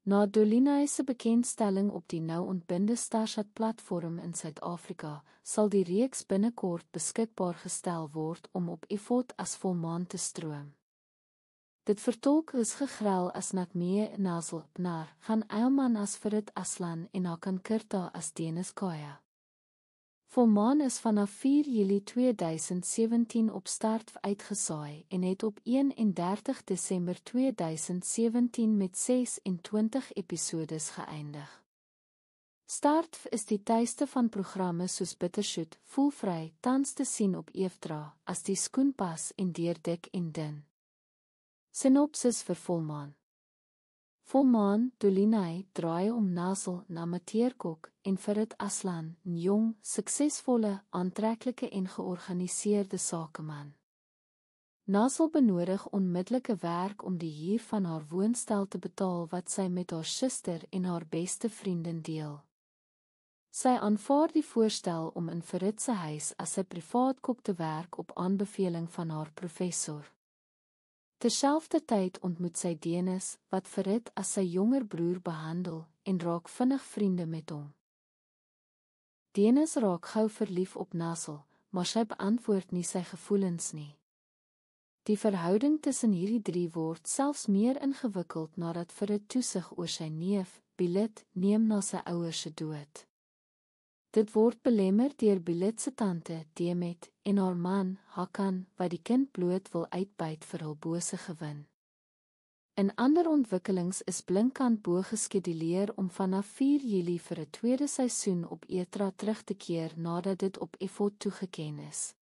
Na Dolinae se bekendstelling op die nou ontbinde Starshot-platform in Suid-Afrika, sal die reeks binnekort beskikbaar gestel word om op Effort as volmaan te stroom. Dit vertolk is gegrel as Nakmee Nasel Pnar, gaan Eilman as Farid Aslan en Hakan Kirta as Dennis Kaya. Volmaan is vanaf 4 Julie 2017 op Startv uitgesaai en het op 31 Desember 2017 met 26 episodes geëindig. Startv is die tuiste van programme soos Bittershoot, Voelvry, tans te sien op Eefdra, as die Skoenpas en Deur Dik en Dun. Synopsis vir Volmaan. Volmaan, Dolinae, draai om Nasel na Mateerkok en Farid Aslan, 'n jong, suksesvolle, aantreklike en georganiseerde sakeman. Nasel benodig onmiddellike werk om die huur van haar woonstel te betaal wat sy met haar suster en haar beste vriendin deel. Sy aanvaar die voorstel om in Farid se huis as 'n privaatkok te werk op aanbeveling van haar professor. Terselfdertyd ontmoet sy Dennis, wat Farid as sy jonger broer behandel, en raak vinnig vriende met hom. Dennis raak gou verlief op Nasel, maar sy beantwoord nie sy gevoelens nie. Die verhouding tussen hierdie drie word selfs meer ingewikkeld nadat Farid toesig oor sy neef, Bilit, neem na sy ouers se dood. Dit word belemmer deur Bilit se tante, Demet, en haar man, Hakan, wat die kind bloot wil uitbuit vir hul bose gewin. In ander ontwikkelings is Blinkkant Bo geskeduleer om vanaf 4 Julie vir 'n tweede seisoen op Etra terug te keer nadat dit op Effort toegeken is.